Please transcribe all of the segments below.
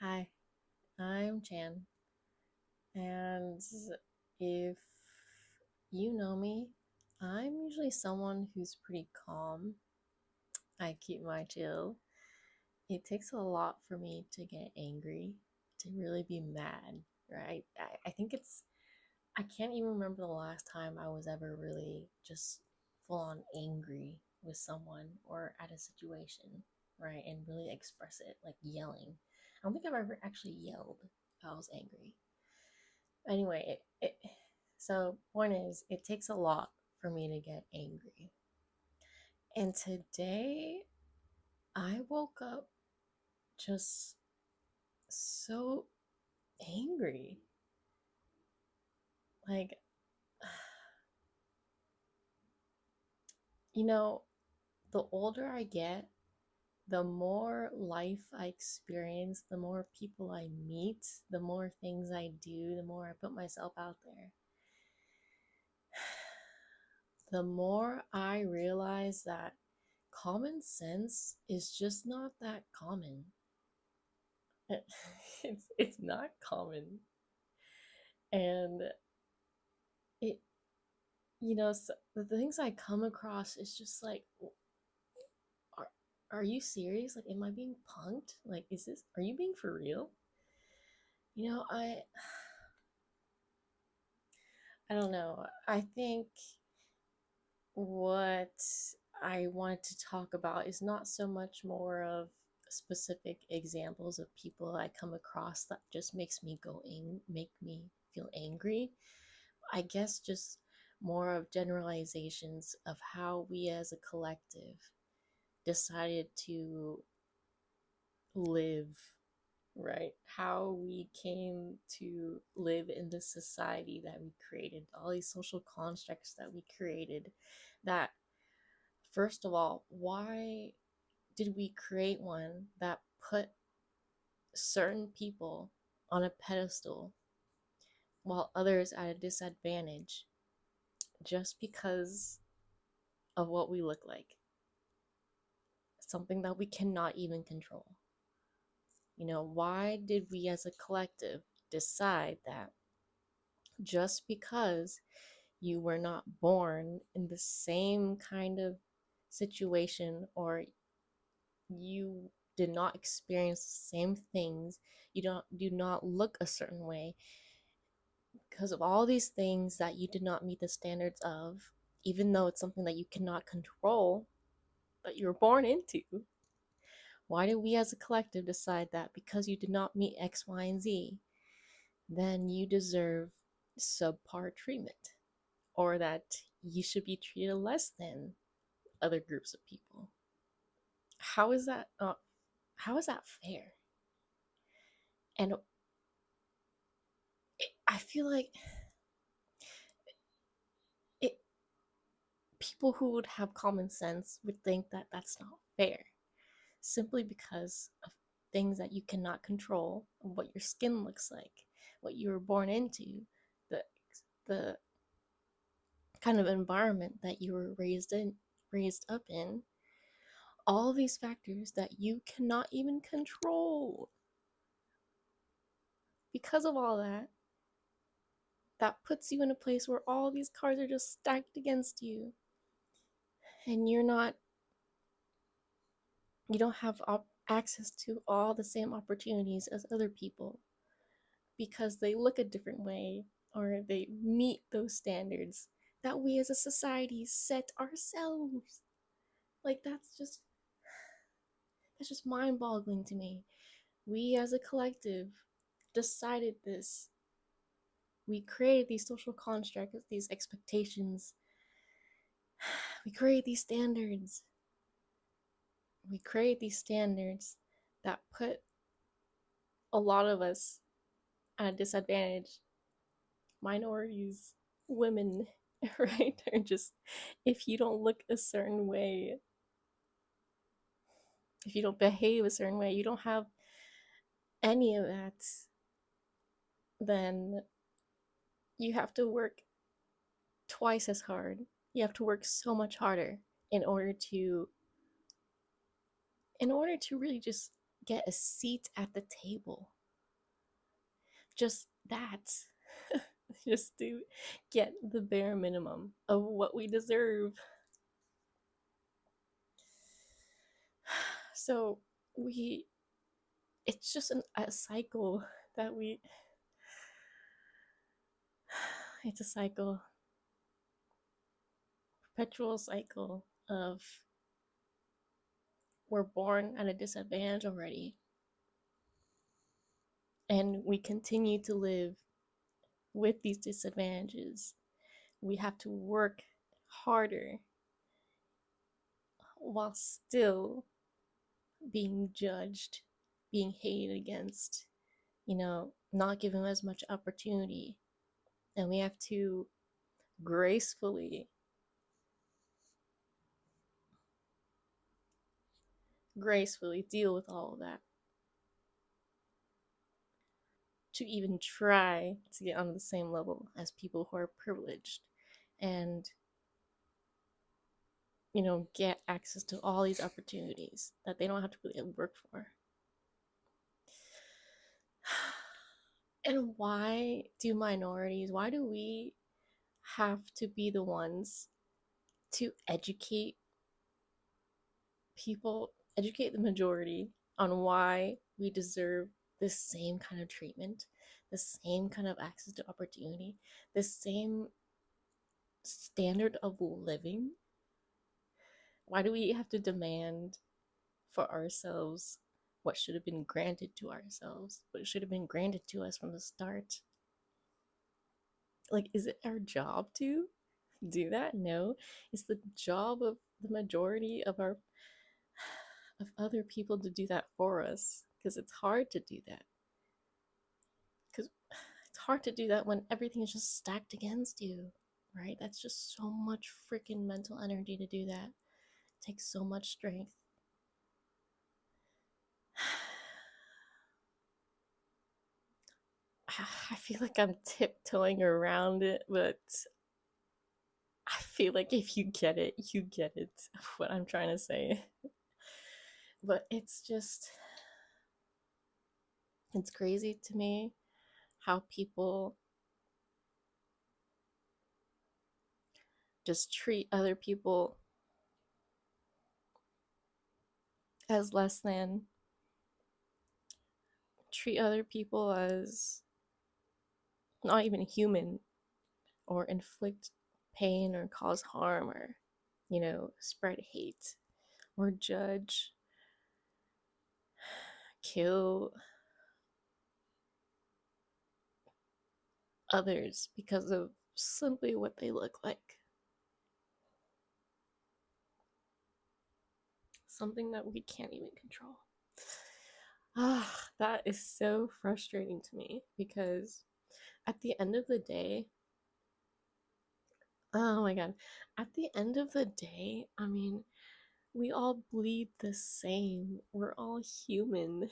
Hi, I'm Chan, and if you know me, I'm usually someone who's pretty calm. I keep my chill. It takes a lot for me to get angry, to really be mad, right? I think I can't even remember the last time I was ever really just full on angry with someone or at a situation, right? And really express it, like yelling. I don't think I've ever actually yelled if I was angry. Anyway, so point is, it takes a lot for me to get angry. And today, I woke up just so angry. Like, you know, the older I get, the more life I experience, the more people I meet, the more things I do, the more I put myself out there, the more I realize that common sense is just not that common. It's not common, and it so the things I come across is just like, are are you serious? Like, am I being punked? Like, are you being for real? You know, I don't know. I think what I wanted to talk about is not so much more of specific examples of people I come across that just make me feel angry. I guess just more of generalizations of how we as a collective decided to live, right? How we came to live in this society that we created, all these social constructs that we created. That, first of all, why did we create one that put certain people on a pedestal while others at a disadvantage just because of what we look like? Something that we cannot even control. Why did we as a collective decide that just because you were not born in the same kind of situation, or you did not experience the same things, you do not look a certain way, because of all these things that you did not meet the standards of, even though it's something that you cannot control, but you were born into? Why did we as a collective decide that because you did not meet X, Y, and Z, then you deserve subpar treatment, or that you should be treated less than other groups of people? How is that not? How is that fair? And I feel like it, people who would have common sense would think that that's not fair, simply because of things that you cannot control, what your skin looks like, what you were born into, the the kind of environment that you were raised up in, all these factors that you cannot even control. Because of all that, that puts you in a place where all these cards are just stacked against you, and you don't have access to all the same opportunities as other people because they look a different way, or they meet those standards that we as a society set ourselves. Like, that's just mind-boggling to me. We as a collective decided this. We created these social constructs, these expectations. We create these standards. We create these standards that put a lot of us at a disadvantage. Minorities, women, right? Or just, if you don't look a certain way, if you don't behave a certain way, you don't have any of that, then you have to work twice as hard. You have to work so much harder in order to really just get a seat at the table. Just that. Just to get the bare minimum of what we deserve. So we, it's just a cycle that we, it's a cycle, perpetual cycle of we're born at a disadvantage already, and we continue to live with these disadvantages. We have to work harder while still being judged, being hated against, not given as much opportunity. And we have to gracefully, gracefully deal with all of that to even try to get on the same level as people who are privileged and, get access to all these opportunities that they don't have to really work for. And why do we have to be the ones to educate the majority on why we deserve the same kind of treatment, the same kind of access to opportunity, the same standard of living? Why do we have to demand for ourselves what should have been granted to ourselves, what should have been granted to us from the start? Like, is it our job to do that? No. It's the job of the majority of other people to do that for us, because it's hard to do that. Because it's hard to do that when everything is just stacked against you, right? That's just so much freaking mental energy to do that. It takes so much strength. I feel like I'm tiptoeing around it, but I feel like if you get it, you get it. What I'm trying to say. But it's crazy to me how people just treat other people as less than, treat other people as not even human, or inflict pain or cause harm, or, spread hate or judge, kill others because of simply what they look like. Something that we can't even control. That is so frustrating to me, because at the end of the day, oh my god, at the end of the day, I mean, we all bleed the same. We're all human.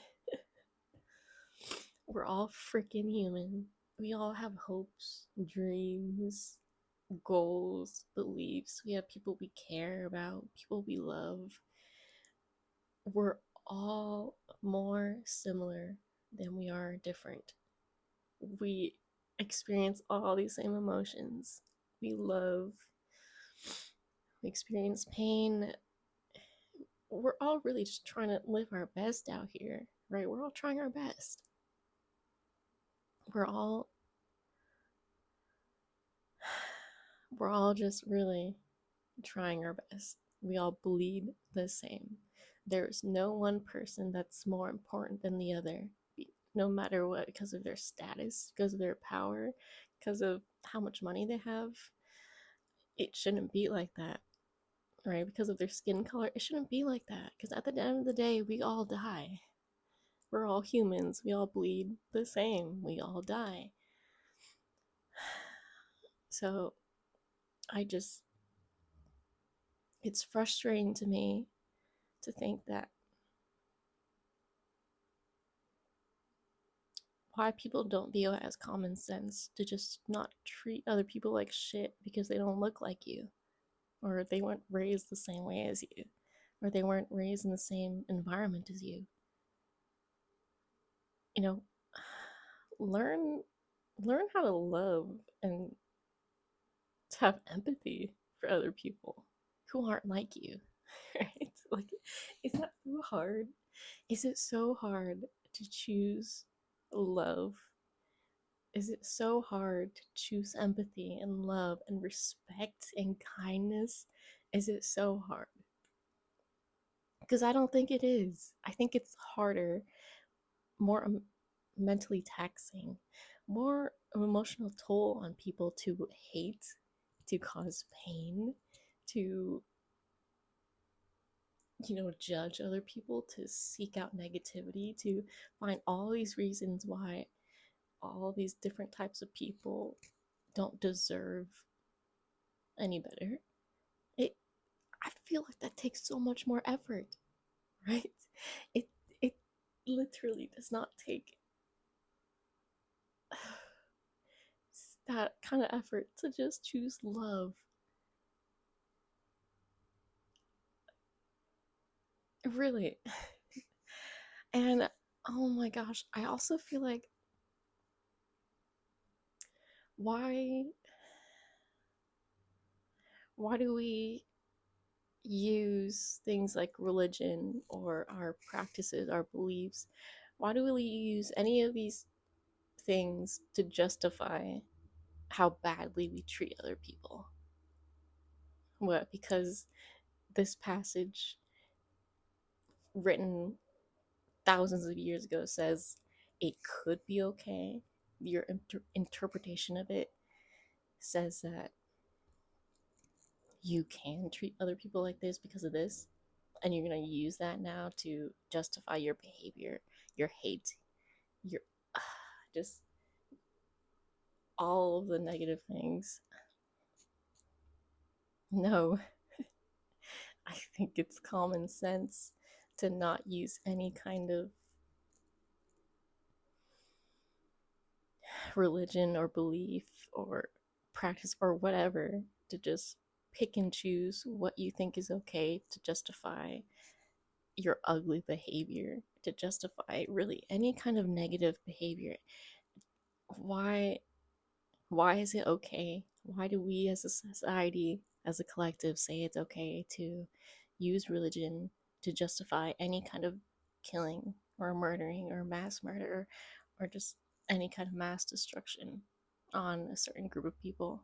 We're all freaking human. We all have hopes, dreams, goals, beliefs. We have people we care about, people we love. We're all more similar than we are different. We experience all these same emotions. We love, we experience pain. We're all really just trying to live our best out here, right? We're all trying our best. We're all we're all just really trying our best. We all bleed the same. There's no one person that's more important than the other, no matter what, because of their status, because of their power, because of how much money they have. It shouldn't be like that, right? Because of their skin color, it shouldn't be like that. Because at the end of the day, we all die. We're all humans. We all bleed the same. We all die. So I just, it's frustrating to me to think that why people don't view it as common sense to just not treat other people like shit because they don't look like you, or they weren't raised the same way as you, or they weren't raised in the same environment as you. you know, learn learn how to love and to have empathy for other people who aren't like you. Right? Like, is that so hard? Is it so hard to choose love? Is it so hard to choose empathy and love and respect and kindness? Is it so hard? Because I don't think it is. I think it's harder, more mentally taxing, more emotional toll on people to hate, to cause pain, to, judge other people, to seek out negativity, to find all these reasons why all these different types of people don't deserve any better. It I feel like that takes so much more effort, right? It it literally does not take that kind of effort to just choose love. Really. And oh my gosh, I also feel like why why do we use things like religion or our practices, our beliefs? Why do we use any of these things to justify how badly we treat other people? What? Because this passage, written thousands of years ago, says it could be okay. Your interpretation of it says that you can treat other people like this because of this, and you're going to use that now to justify your behavior, your hate, your just all of the negative things. No, I think it's common sense to not use any kind of religion or belief or practice or whatever to just pick and choose what you think is okay to justify your ugly behavior, to justify really any kind of negative behavior. Why why is it okay? Why do we as a society, as a collective, say it's okay to use religion to justify any kind of killing or murdering or mass murder or just any kind of mass destruction on a certain group of people?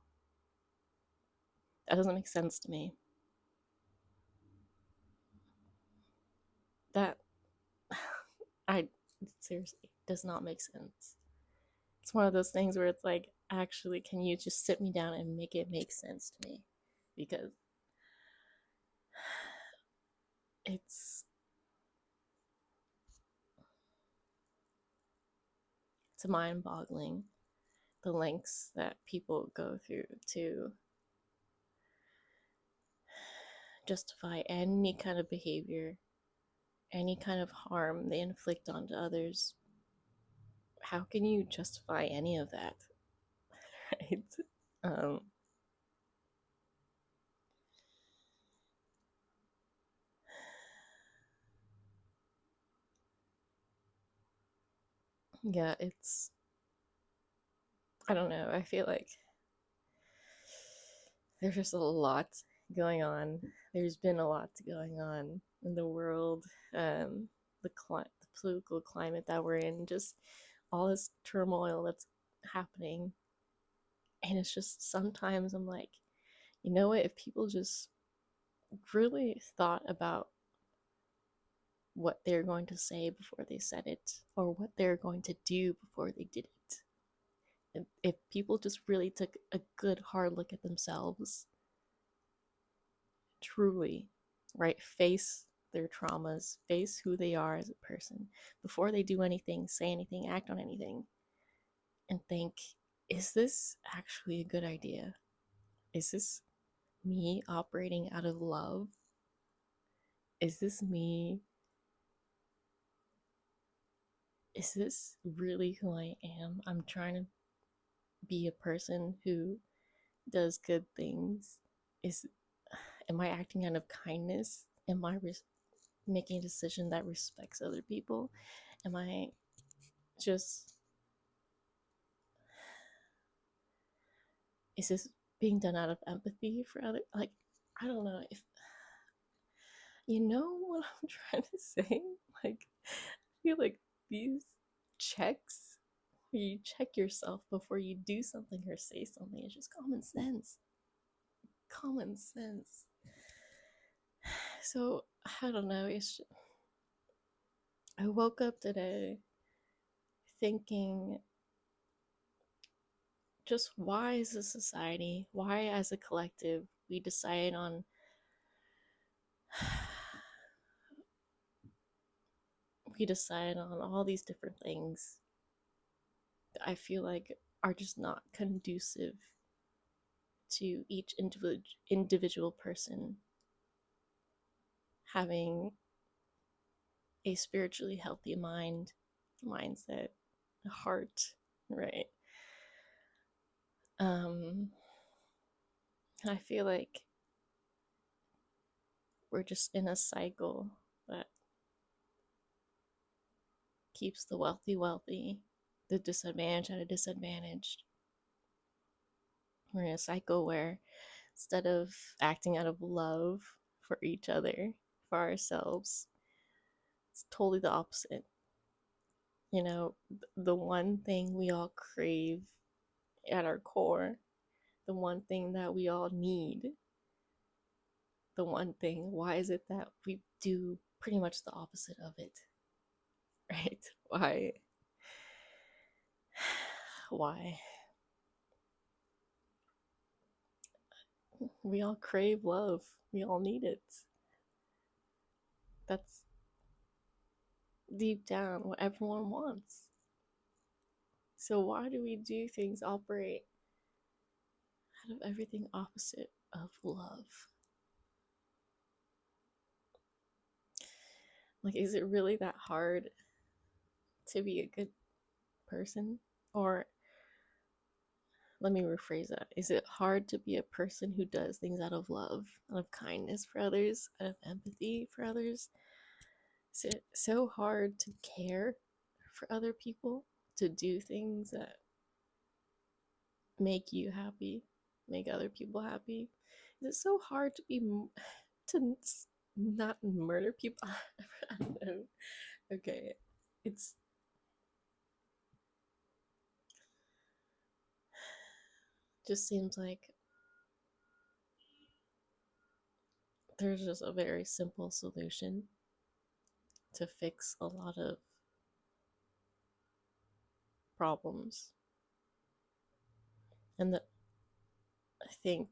That doesn't make sense to me. That I seriously does not make sense. It's one of those things where it's like, actually, can you just sit me down and make it make sense to me? Because it's it's mind-boggling the lengths that people go through to justify any kind of behavior, any kind of harm they inflict onto others. How can you justify any of that? Right? Um, yeah, it's, I don't know. I feel like there's just a lot going on. There's been a lot going on in the world, the political climate that we're in, just all this turmoil that's happening. And it's just sometimes I'm like, you know what? If people just really thought about what they're going to say before they said it, or what they're going to do before they did it, and if people just really took a good hard look at themselves, truly, right, face their traumas, face who they are as a person before they do anything, say anything, act on anything, and think, is this actually a good idea? Is this me operating out of love? Is this me? Is this really who I am? I'm trying to be a person who does good things. Is Am I acting out of kindness? Am I making a decision that respects other people? Am I just, is this being done out of empathy for other, like, I don't know if you know what I'm trying to say. Like, I feel like these checks, you check yourself before you do something or say something. It's just common sense. Common sense. So I don't know. I woke up today thinking, just why as a society, why as a collective, we decide on we decide on all these different things that I feel like are just not conducive to each individual person having a spiritually healthy mindset, a heart, right? I feel like we're just in a cycle that keeps the wealthy wealthy, the disadvantaged at a disadvantaged. We're in a cycle where instead of acting out of love for each other, for ourselves, it's totally the opposite. You know, the one thing we all crave at our core, the one thing that we all need, the one thing, why is it that we do pretty much the opposite of it? Right? Why? Why? We all crave love. We all need it. That's deep down what everyone wants. So why do we do things operate out of everything opposite of love? Like, is it really that hard to be a good person? Or let me rephrase that. Is it hard to be a person who does things out of love, out of kindness for others, out of empathy for others? Is it so hard to care for other people, to do things that make you happy, make other people happy? Is it so hard to be to not murder people? I don't know. Okay, it's just seems like there's just a very simple solution to fix a lot of problems. And that, I think,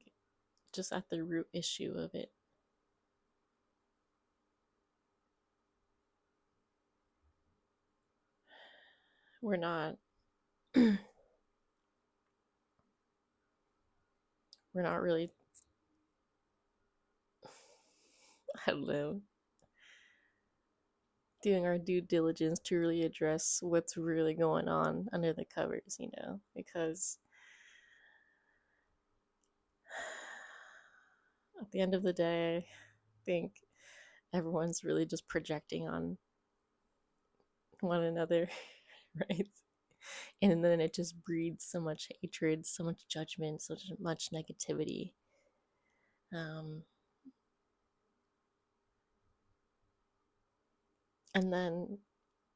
just at the root issue of it, we're not we're not really, I don't know, doing our due diligence to really address what's really going on under the covers, you know, because at the end of the day, I think everyone's really just projecting on one another, right? And then it just breeds so much hatred, so much judgment, so much negativity. Um, and then,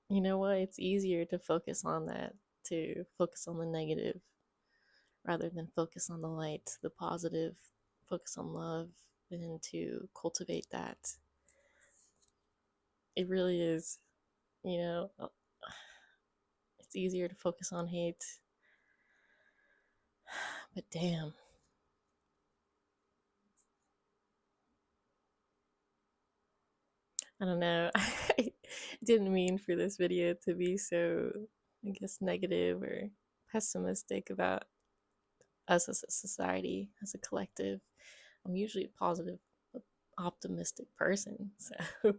you know what? It's easier to focus on that, to focus on the negative rather than focus on the light, the positive, focus on love, and to cultivate that. It really is, you know, it's easier to focus on hate, but damn. I don't know. I didn't mean for this video to be so, I guess, negative or pessimistic about us as a society, as a collective. I'm usually a positive, optimistic person. So,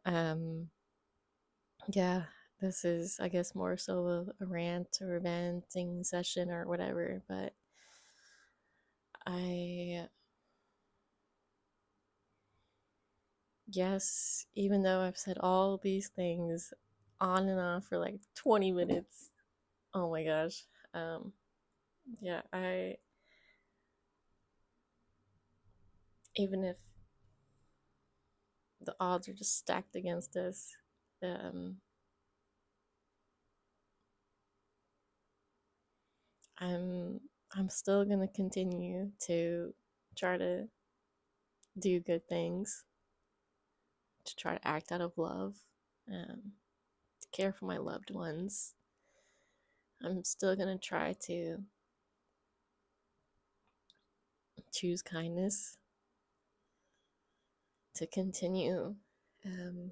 um, yeah, this is, I guess, more so a rant or a venting session or whatever. But I yes, even though I've said all these things on and on for like 20 minutes, oh my gosh. Um, yeah, even if the odds are just stacked against us, um, I'm I'm still gonna continue to try to do good things, to try to act out of love, to care for my loved ones. I'm still gonna try to choose kindness, to continue um,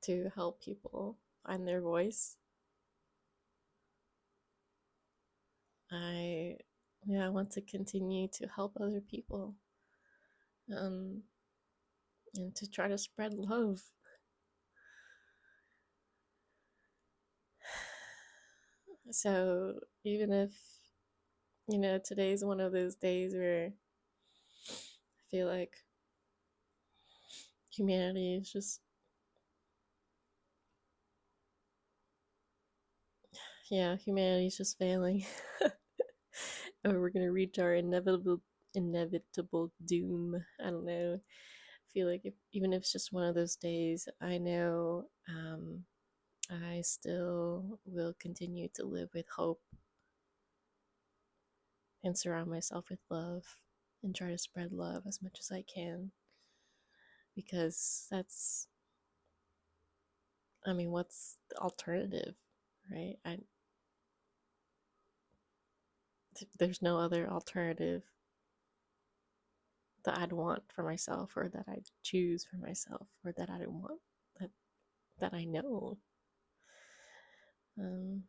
to help people find their voice. I yeah, I want to continue to help other people, um, and to try to spread love. So even if today's one of those days where I feel like humanity is just humanity's just failing, or we're gonna reach our inevitable doom. I don't know. I feel like even if it's just one of those days, I know I still will continue to live with hope and surround myself with love and try to spread love as much as I can, because what's the alternative, right? There's no other alternative that I'd want for myself, or that I'd choose for myself, or that I want, that that I know. Um,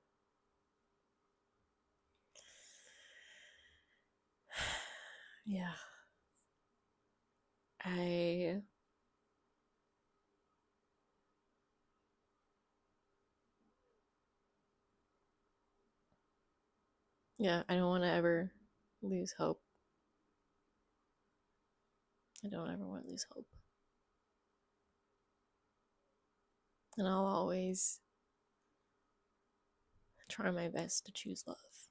yeah, I I don't want to ever lose hope. I don't ever want to lose hope, and I'll always try my best to choose love.